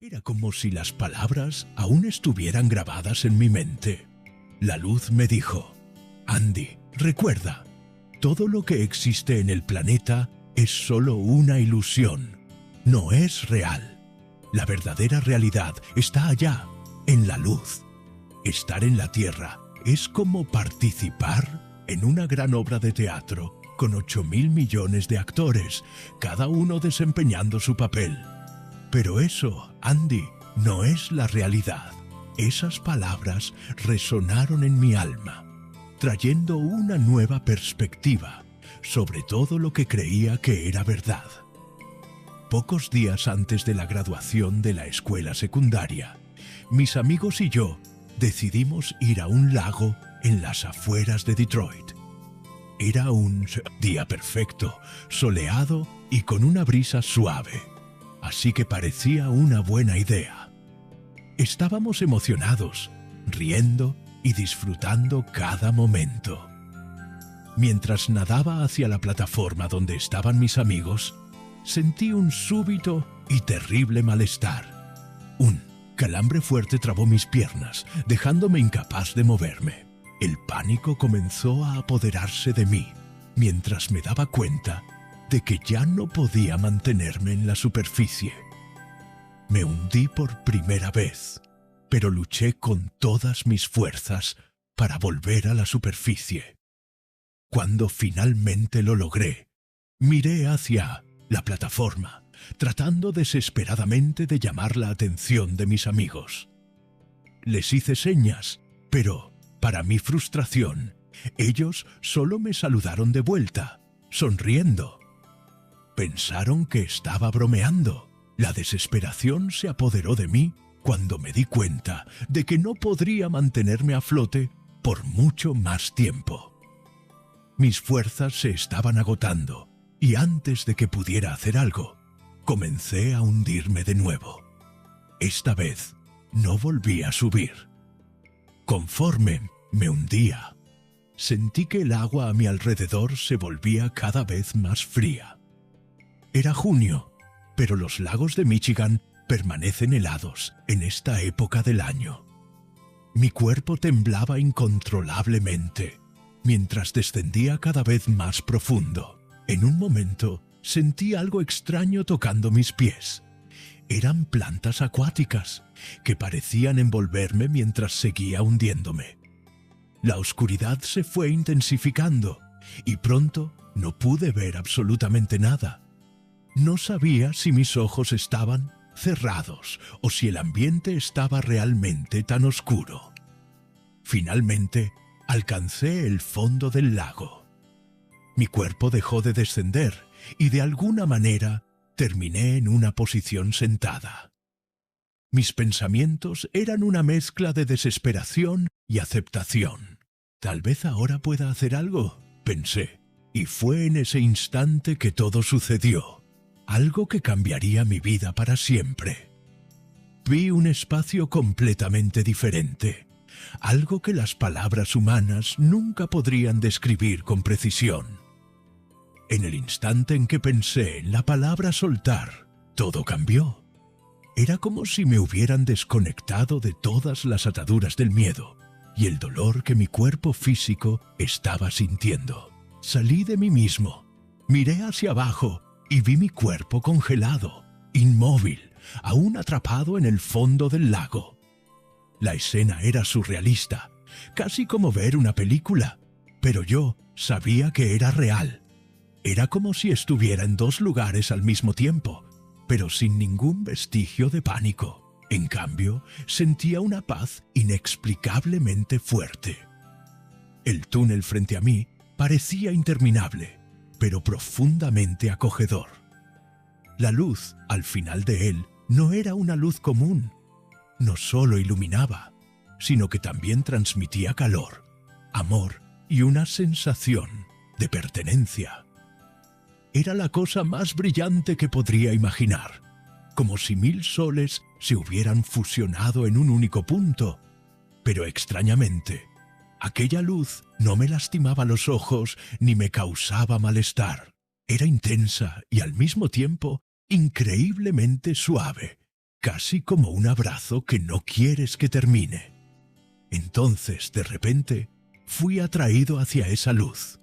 Era como si las palabras aún estuvieran grabadas en mi mente. La luz me dijo: Andy, recuerda, todo lo que existe en el planeta es solo una ilusión, no es real. La verdadera realidad está allá, en la luz. Estar en la Tierra es como participar en una gran obra de teatro con 8.000 millones de actores, cada uno desempeñando su papel. Pero eso, Andy, no es la realidad. Esas palabras resonaron en mi alma, trayendo una nueva perspectiva sobre todo lo que creía que era verdad. Pocos días antes de la graduación de la escuela secundaria, mis amigos y yo decidimos ir a un lago en las afueras de Detroit. Era un día perfecto, soleado y con una brisa suave, así que parecía una buena idea. Estábamos emocionados, riendo y disfrutando cada momento. Mientras nadaba hacia la plataforma donde estaban mis amigos, sentí un súbito y terrible malestar. Un calambre fuerte trabó mis piernas, dejándome incapaz de moverme. El pánico comenzó a apoderarse de mí, mientras me daba cuenta de que ya no podía mantenerme en la superficie. Me hundí por primera vez, pero luché con todas mis fuerzas para volver a la superficie. Cuando finalmente lo logré, miré hacia la plataforma, tratando desesperadamente de llamar la atención de mis amigos. Les hice señas, pero, para mi frustración, ellos solo me saludaron de vuelta, sonriendo. Pensaron que estaba bromeando. La desesperación se apoderó de mí cuando me di cuenta de que no podría mantenerme a flote por mucho más tiempo. Mis fuerzas se estaban agotando y antes de que pudiera hacer algo, comencé a hundirme de nuevo. Esta vez no volví a subir. Conforme me hundía, sentí que el agua a mi alrededor se volvía cada vez más fría. Era junio, pero los lagos de Michigan permanecen helados en esta época del año. Mi cuerpo temblaba incontrolablemente mientras descendía cada vez más profundo. En un momento sentí algo extraño tocando mis pies. Eran plantas acuáticas que parecían envolverme mientras seguía hundiéndome. La oscuridad se fue intensificando y pronto no pude ver absolutamente nada. No sabía si mis ojos estaban cerrados o si el ambiente estaba realmente tan oscuro. Finalmente, alcancé el fondo del lago. Mi cuerpo dejó de descender y de alguna manera terminé en una posición sentada. Mis pensamientos eran una mezcla de desesperación y aceptación. Tal vez ahora pueda hacer algo, pensé, y fue en ese instante que todo sucedió. Algo que cambiaría mi vida para siempre. Vi un espacio completamente diferente, algo que las palabras humanas nunca podrían describir con precisión. En el instante en que pensé en la palabra soltar, todo cambió. Era como si me hubieran desconectado de todas las ataduras del miedo y el dolor que mi cuerpo físico estaba sintiendo. Salí de mí mismo, miré hacia abajo y vi mi cuerpo congelado, inmóvil, aún atrapado en el fondo del lago. La escena era surrealista, casi como ver una película, pero yo sabía que era real. Era como si estuviera en dos lugares al mismo tiempo, pero sin ningún vestigio de pánico. En cambio, sentía una paz inexplicablemente fuerte. El túnel frente a mí parecía interminable, pero profundamente acogedor. La luz, al final de él, no era una luz común. No solo iluminaba, sino que también transmitía calor, amor y una sensación de pertenencia. Era la cosa más brillante que podría imaginar, como si 1000 soles se hubieran fusionado en un único punto. Pero extrañamente, aquella luz no me lastimaba los ojos ni me causaba malestar. Era intensa y al mismo tiempo increíblemente suave, casi como un abrazo que no quieres que termine. Entonces, de repente, fui atraído hacia esa luz.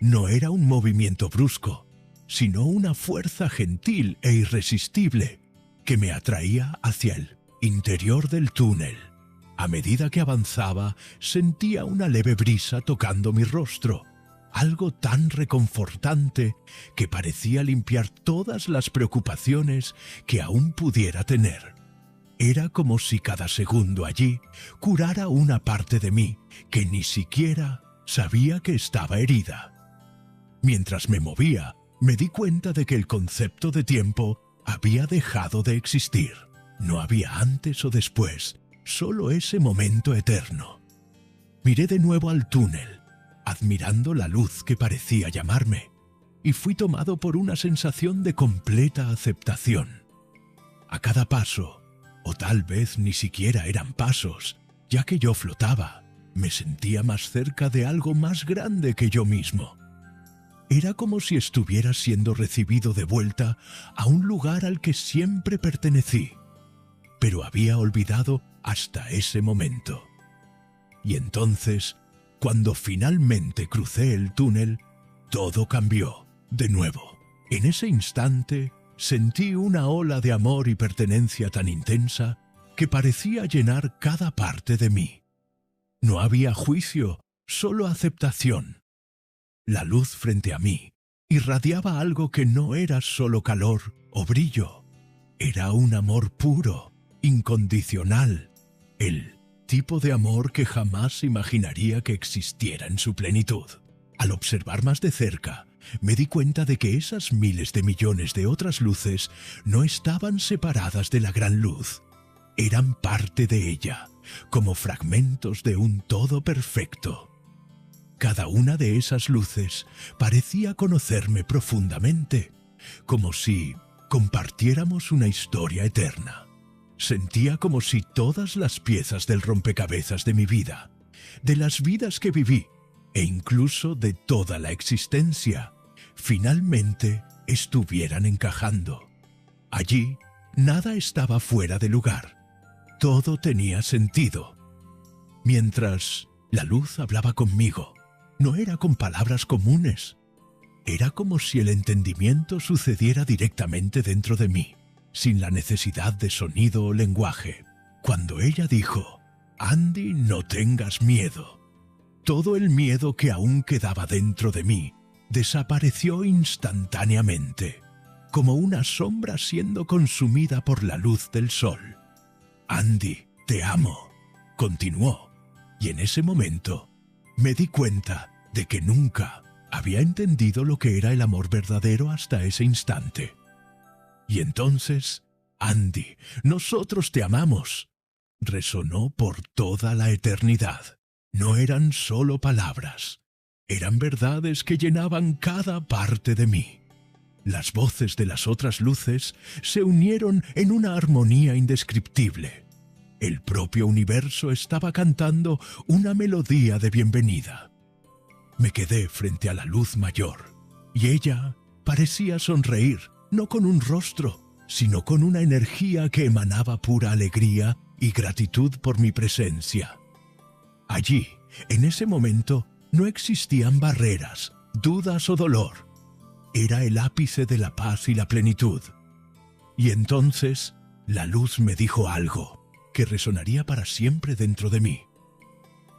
No era un movimiento brusco, sino una fuerza gentil e irresistible que me atraía hacia el interior del túnel. A medida que avanzaba, sentía una leve brisa tocando mi rostro, algo tan reconfortante que parecía limpiar todas las preocupaciones que aún pudiera tener. Era como si cada segundo allí curara una parte de mí que ni siquiera sabía que estaba herida. Mientras me movía, me di cuenta de que el concepto de tiempo había dejado de existir. No había antes o después, solo ese momento eterno. Miré de nuevo al túnel, admirando la luz que parecía llamarme, y fui tomado por una sensación de completa aceptación. A cada paso, o tal vez ni siquiera eran pasos, ya que yo flotaba, me sentía más cerca de algo más grande que yo mismo. Era como si estuviera siendo recibido de vuelta a un lugar al que siempre pertenecí, pero había olvidado hasta ese momento. Y entonces, cuando finalmente crucé el túnel, todo cambió de nuevo. En ese instante, sentí una ola de amor y pertenencia tan intensa que parecía llenar cada parte de mí. No había juicio, solo aceptación. La luz frente a mí irradiaba algo que no era solo calor o brillo. Era un amor puro, incondicional, el tipo de amor que jamás imaginaría que existiera en su plenitud. Al observar más de cerca, me di cuenta de que esas miles de millones de otras luces no estaban separadas de la gran luz. Eran parte de ella, como fragmentos de un todo perfecto. Cada una de esas luces parecía conocerme profundamente, como si compartiéramos una historia eterna. Sentía como si todas las piezas del rompecabezas de mi vida, de las vidas que viví, e incluso de toda la existencia, finalmente estuvieran encajando. Allí, nada estaba fuera de lugar. Todo tenía sentido. Mientras la luz hablaba conmigo, no era con palabras comunes. Era como si el entendimiento sucediera directamente dentro de mí, sin la necesidad de sonido o lenguaje. Cuando ella dijo, «Andy, no tengas miedo», todo el miedo que aún quedaba dentro de mí desapareció instantáneamente, como una sombra siendo consumida por la luz del sol. «Andy, te amo», continuó, y en ese momento me di cuenta de que nunca había entendido lo que era el amor verdadero hasta ese instante. Y entonces, «Andy, nosotros te amamos», resonó por toda la eternidad. No eran solo palabras, eran verdades que llenaban cada parte de mí. Las voces de las otras luces se unieron en una armonía indescriptible. El propio universo estaba cantando una melodía de bienvenida. Me quedé frente a la luz mayor, y ella parecía sonreír, no con un rostro, sino con una energía que emanaba pura alegría y gratitud por mi presencia. Allí, en ese momento, no existían barreras, dudas o dolor. Era el ápice de la paz y la plenitud. Y entonces, la luz me dijo algo que resonaría para siempre dentro de mí.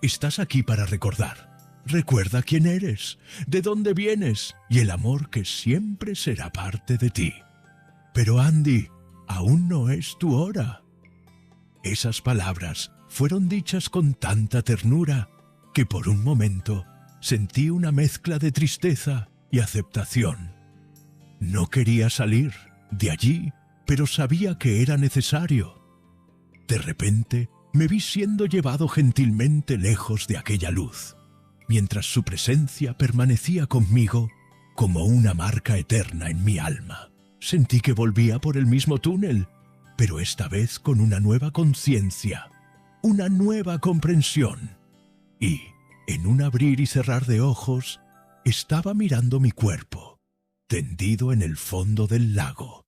Estás aquí para recordar. Recuerda quién eres, de dónde vienes y el amor que siempre será parte de ti. Pero Andy, aún no es tu hora. Esas palabras fueron dichas con tanta ternura que por un momento sentí una mezcla de tristeza y aceptación. No quería salir de allí, pero sabía que era necesario. De repente me vi siendo llevado gentilmente lejos de aquella luz, mientras su presencia permanecía conmigo como una marca eterna en mi alma. Sentí que volvía por el mismo túnel, pero esta vez con una nueva conciencia, una nueva comprensión. Y, en un abrir y cerrar de ojos, estaba mirando mi cuerpo, tendido en el fondo del lago.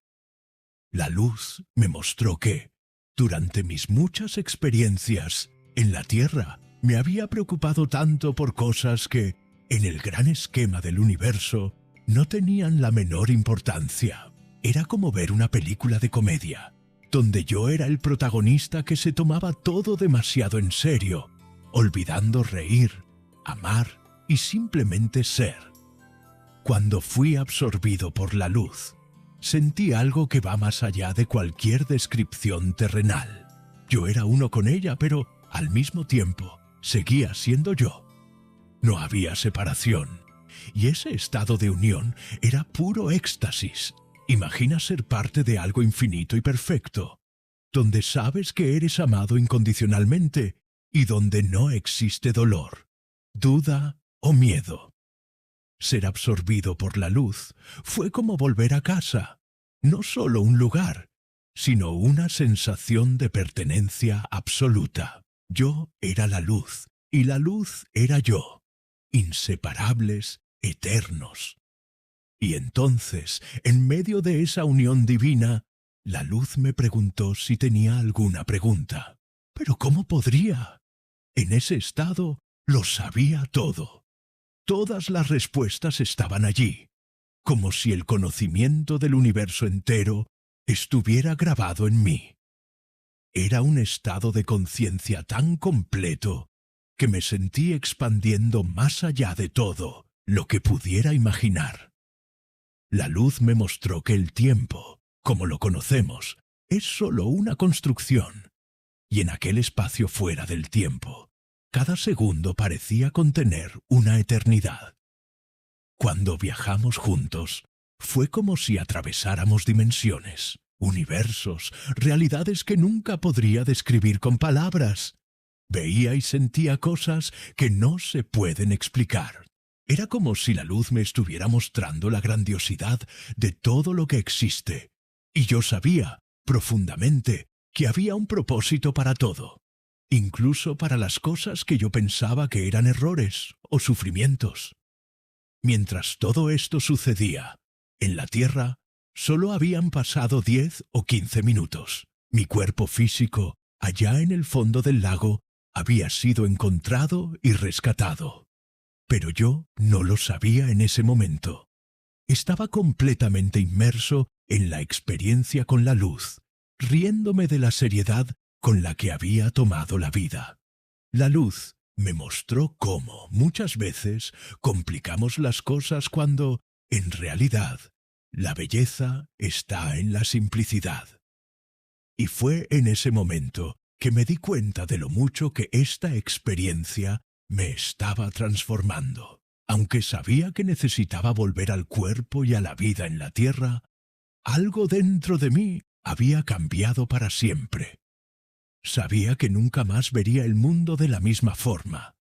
La luz me mostró que, durante mis muchas experiencias en la Tierra, me había preocupado tanto por cosas que, en el gran esquema del universo, no tenían la menor importancia. Era como ver una película de comedia, donde yo era el protagonista que se tomaba todo demasiado en serio, olvidando reír, amar y simplemente ser. Cuando fui absorbido por la luz, sentí algo que va más allá de cualquier descripción terrenal. Yo era uno con ella, pero al mismo tiempo seguía siendo yo. No había separación, y ese estado de unión era puro éxtasis. Imagina ser parte de algo infinito y perfecto, donde sabes que eres amado incondicionalmente y donde no existe dolor, duda o miedo. Ser absorbido por la luz fue como volver a casa, no solo un lugar, sino una sensación de pertenencia absoluta. Yo era la luz, y la luz era yo, inseparables, eternos. Y entonces, en medio de esa unión divina, la luz me preguntó si tenía alguna pregunta. ¿Pero cómo podría? En ese estado lo sabía todo. Todas las respuestas estaban allí, como si el conocimiento del universo entero estuviera grabado en mí. Era un estado de conciencia tan completo que me sentí expandiendo más allá de todo lo que pudiera imaginar. La luz me mostró que el tiempo, como lo conocemos, es solo una construcción, y en aquel espacio fuera del tiempo, cada segundo parecía contener una eternidad. Cuando viajamos juntos, fue como si atravesáramos dimensiones, universos, realidades que nunca podría describir con palabras. Veía y sentía cosas que no se pueden explicar. Era como si la luz me estuviera mostrando la grandiosidad de todo lo que existe, y yo sabía, profundamente, que había un propósito para todo, incluso para las cosas que yo pensaba que eran errores o sufrimientos. Mientras todo esto sucedía, en la Tierra solo habían pasado 10 o 15 minutos. Mi cuerpo físico, allá en el fondo del lago, había sido encontrado y rescatado. Pero yo no lo sabía en ese momento. Estaba completamente inmerso en la experiencia con la luz, riéndome de la seriedad con la que había tomado la vida. La luz me mostró cómo, muchas veces, complicamos las cosas cuando, en realidad, la belleza está en la simplicidad. Y fue en ese momento que me di cuenta de lo mucho que esta experiencia me estaba transformando. Aunque sabía que necesitaba volver al cuerpo y a la vida en la tierra, algo dentro de mí había cambiado para siempre. Sabía que nunca más vería el mundo de la misma forma,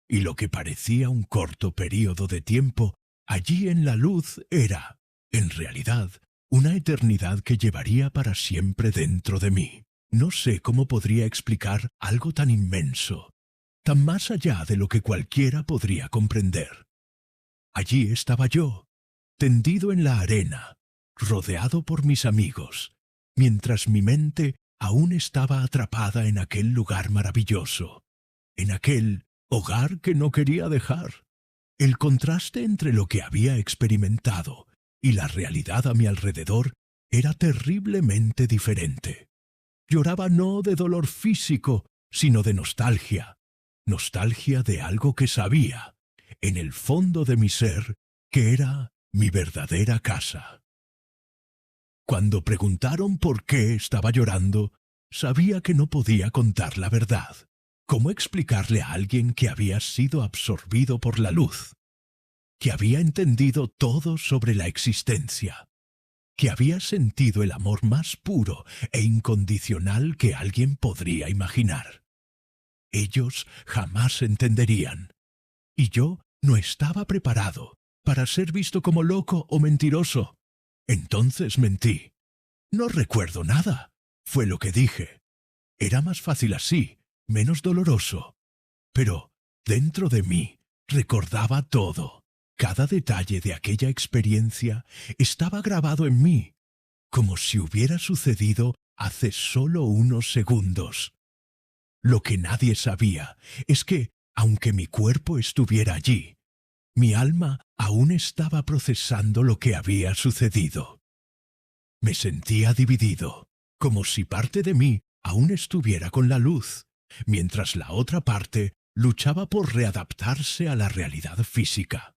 y lo que parecía un corto período de tiempo allí en la luz era, en realidad, una eternidad que llevaría para siempre dentro de mí. No sé cómo podría explicar algo tan inmenso, tan más allá de lo que cualquiera podría comprender. Allí estaba yo, tendido en la arena, rodeado por mis amigos, mientras mi mente aún estaba atrapada en aquel lugar maravilloso, en aquel hogar que no quería dejar. El contraste entre lo que había experimentado y la realidad a mi alrededor era terriblemente diferente. Lloraba no de dolor físico, sino de nostalgia. Nostalgia de algo que sabía, en el fondo de mi ser, que era mi verdadera casa. Cuando preguntaron por qué estaba llorando, sabía que no podía contar la verdad. ¿Cómo explicarle a alguien que había sido absorbido por la luz? Que había entendido todo sobre la existencia, que había sentido el amor más puro e incondicional que alguien podría imaginar. Ellos jamás entenderían, y yo no estaba preparado para ser visto como loco o mentiroso. Entonces mentí. No recuerdo nada, fue lo que dije. Era más fácil así, menos doloroso. Pero dentro de mí recordaba todo. Cada detalle de aquella experiencia estaba grabado en mí, como si hubiera sucedido hace solo unos segundos. Lo que nadie sabía es que, aunque mi cuerpo estuviera allí, mi alma aún estaba procesando lo que había sucedido. Me sentía dividido, como si parte de mí aún estuviera con la luz, mientras la otra parte luchaba por readaptarse a la realidad física.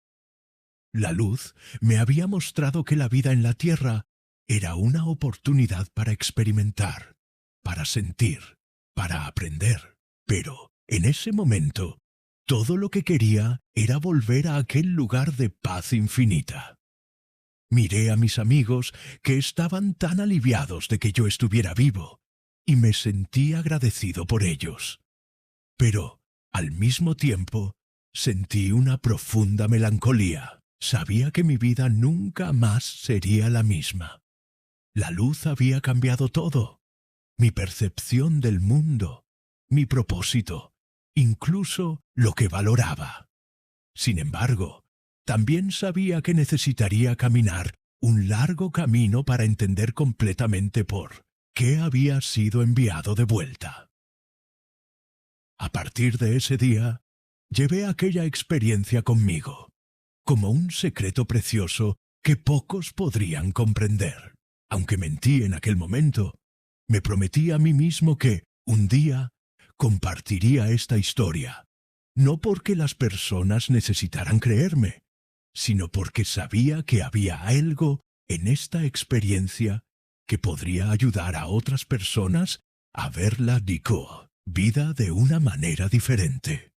La luz me había mostrado que la vida en la Tierra era una oportunidad para experimentar, para sentir, para aprender. Pero, en ese momento, todo lo que quería era volver a aquel lugar de paz infinita. Miré a mis amigos que estaban tan aliviados de que yo estuviera vivo, y me sentí agradecido por ellos. Pero, al mismo tiempo, sentí una profunda melancolía. Sabía que mi vida nunca más sería la misma. La luz había cambiado todo, mi percepción del mundo, mi propósito, incluso lo que valoraba. Sin embargo, también sabía que necesitaría caminar un largo camino para entender completamente por qué había sido enviado de vuelta. A partir de ese día, llevé aquella experiencia conmigo, como un secreto precioso que pocos podrían comprender. Aunque mentí en aquel momento, me prometí a mí mismo que, un día, compartiría esta historia, no porque las personas necesitaran creerme, sino porque sabía que había algo en esta experiencia que podría ayudar a otras personas a ver la vida de una manera diferente.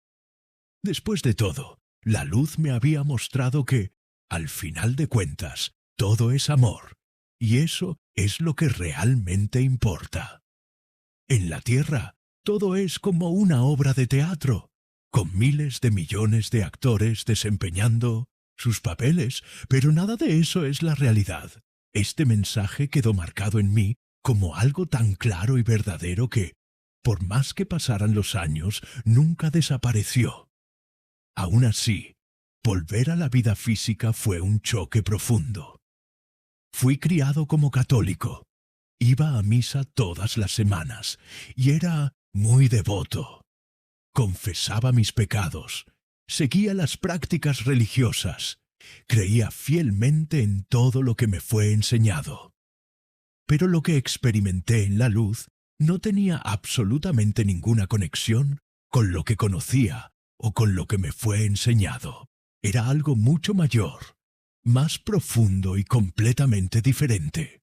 Después de todo, la luz me había mostrado que, al final de cuentas, todo es amor, y eso es lo que realmente importa. En la Tierra, todo es como una obra de teatro, con miles de millones de actores desempeñando sus papeles, pero nada de eso es la realidad. Este mensaje quedó marcado en mí como algo tan claro y verdadero que, por más que pasaran los años, nunca desapareció. Aún así, volver a la vida física fue un choque profundo. Fui criado como católico. Iba a misa todas las semanas y era muy devoto. Confesaba mis pecados, seguía las prácticas religiosas, creía fielmente en todo lo que me fue enseñado. Pero lo que experimenté en la luz no tenía absolutamente ninguna conexión con lo que conocía o con lo que me fue enseñado. Era algo mucho mayor, más profundo y completamente diferente.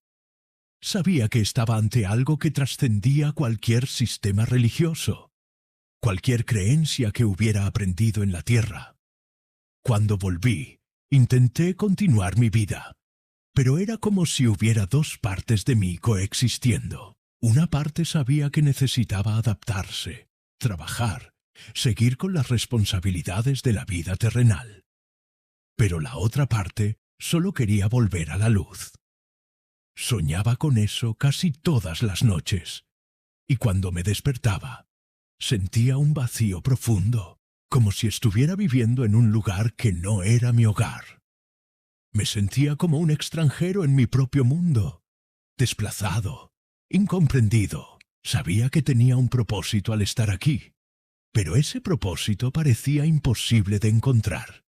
Sabía que estaba ante algo que trascendía cualquier sistema religioso, cualquier creencia que hubiera aprendido en la Tierra. Cuando volví, intenté continuar mi vida, pero era como si hubiera dos partes de mí coexistiendo. Una parte sabía que necesitaba adaptarse, trabajar, seguir con las responsabilidades de la vida terrenal. Pero la otra parte solo quería volver a la luz. Soñaba con eso casi todas las noches, y cuando me despertaba, sentía un vacío profundo, como si estuviera viviendo en un lugar que no era mi hogar. Me sentía como un extranjero en mi propio mundo, desplazado, incomprendido. Sabía que tenía un propósito al estar aquí, pero ese propósito parecía imposible de encontrar.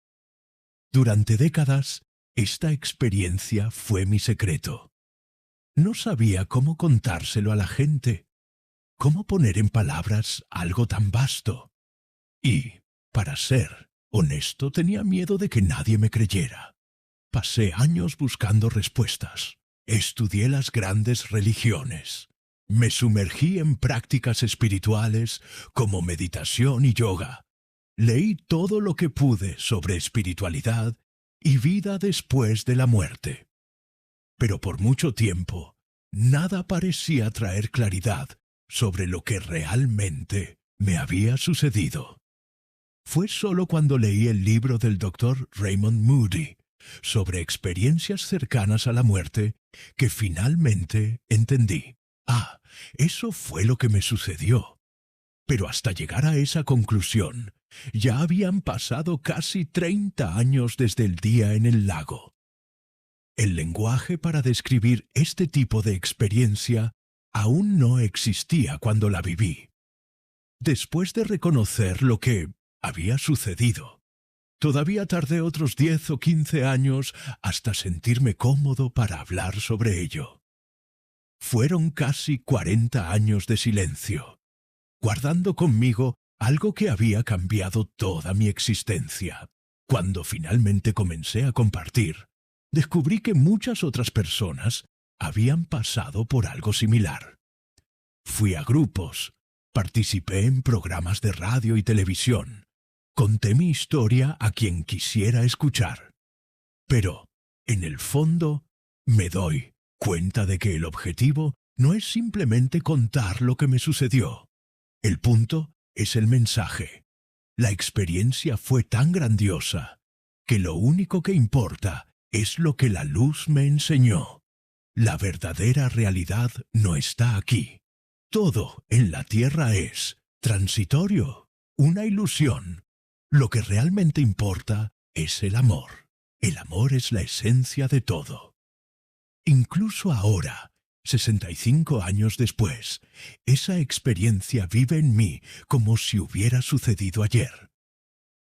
Durante décadas, esta experiencia fue mi secreto. No sabía cómo contárselo a la gente, cómo poner en palabras algo tan vasto. Y, para ser honesto, tenía miedo de que nadie me creyera. Pasé años buscando respuestas. Estudié las grandes religiones. Me sumergí en prácticas espirituales como meditación y yoga. Leí todo lo que pude sobre espiritualidad y vida después de la muerte. Pero por mucho tiempo, nada parecía traer claridad sobre lo que realmente me había sucedido. Fue solo cuando leí el libro del Dr. Raymond Moody sobre experiencias cercanas a la muerte que finalmente entendí. Eso fue lo que me sucedió. Pero hasta llegar a esa conclusión, ya habían pasado casi 30 años desde el día en el lago. El lenguaje para describir este tipo de experiencia aún no existía cuando la viví. Después de reconocer lo que había sucedido, todavía tardé otros 10 o 15 años hasta sentirme cómodo para hablar sobre ello. Fueron casi 40 años de silencio, guardando conmigo algo que había cambiado toda mi existencia. Cuando finalmente comencé a compartir, descubrí que muchas otras personas habían pasado por algo similar. Fui a grupos, participé en programas de radio y televisión, conté mi historia a quien quisiera escuchar. Pero, en el fondo, me doy cuenta de que el objetivo no es simplemente contar lo que me sucedió. El punto es el mensaje. La experiencia fue tan grandiosa que lo único que importa es lo que la luz me enseñó. La verdadera realidad no está aquí. Todo en la tierra es transitorio, una ilusión. Lo que realmente importa es el amor. El amor es la esencia de todo. Incluso ahora, 65 años después, esa experiencia vive en mí como si hubiera sucedido ayer.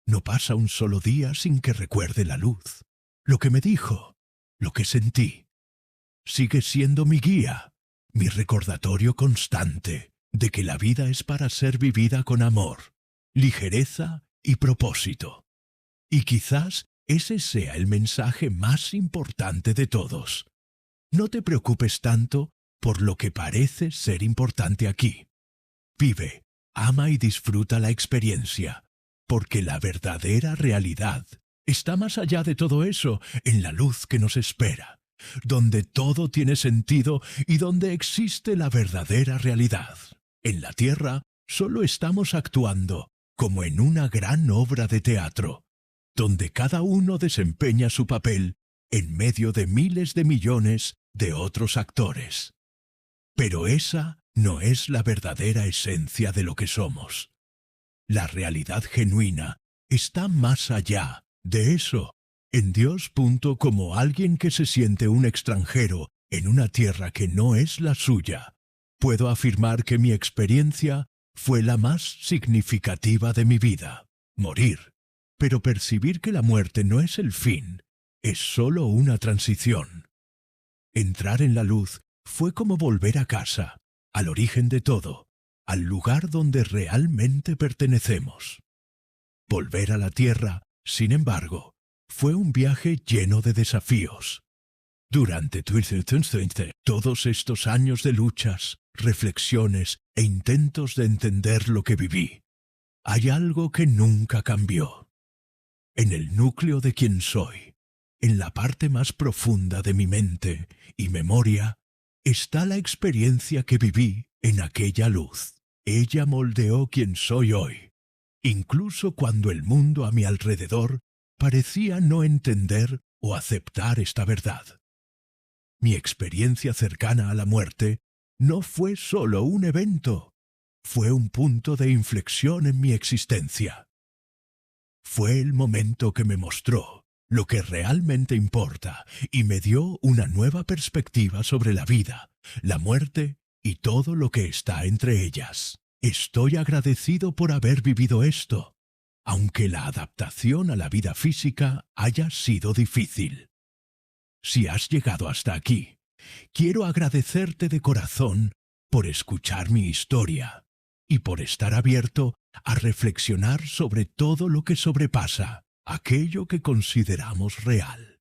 No pasa un solo día sin que recuerde la luz, lo que me dijo, lo que sentí. Sigue siendo mi guía, mi recordatorio constante de que la vida es para ser vivida con amor, ligereza y propósito. Y quizás ese sea el mensaje más importante de todos. No te preocupes tanto por lo que parece ser importante aquí. Vive, ama y disfruta la experiencia, porque la verdadera realidad está más allá de todo eso, en la luz que nos espera, donde todo tiene sentido y donde existe la verdadera realidad. En la tierra solo estamos actuando como en una gran obra de teatro, donde cada uno desempeña su papel en medio de miles de millones de otros actores. Pero esa no es la verdadera esencia de lo que somos. La realidad genuina está más allá de eso, en Dios. Como alguien que se siente un extranjero en una tierra que no es la suya, puedo afirmar que mi experiencia fue la más significativa de mi vida. Morir, pero percibir que la muerte no es el fin, es solo una transición. Entrar en la luz fue como volver a casa, al origen de todo, al lugar donde realmente pertenecemos. Volver a la tierra, sin embargo, fue un viaje lleno de desafíos. Durante todos estos años de luchas, reflexiones e intentos de entender lo que viví, hay algo que nunca cambió. En el núcleo de quien soy, en la parte más profunda de mi mente y memoria, está la experiencia que viví en aquella luz. Ella moldeó quien soy hoy, incluso cuando el mundo a mi alrededor parecía no entender o aceptar esta verdad. Mi experiencia cercana a la muerte no fue solo un evento, fue un punto de inflexión en mi existencia. Fue el momento que me mostró lo que realmente importa y me dio una nueva perspectiva sobre la vida, la muerte y todo lo que está entre ellas. Estoy agradecido por haber vivido esto, aunque la adaptación a la vida física haya sido difícil. Si has llegado hasta aquí, quiero agradecerte de corazón por escuchar mi historia y por estar abierto a reflexionar sobre todo lo que sobrepasa aquello que consideramos real.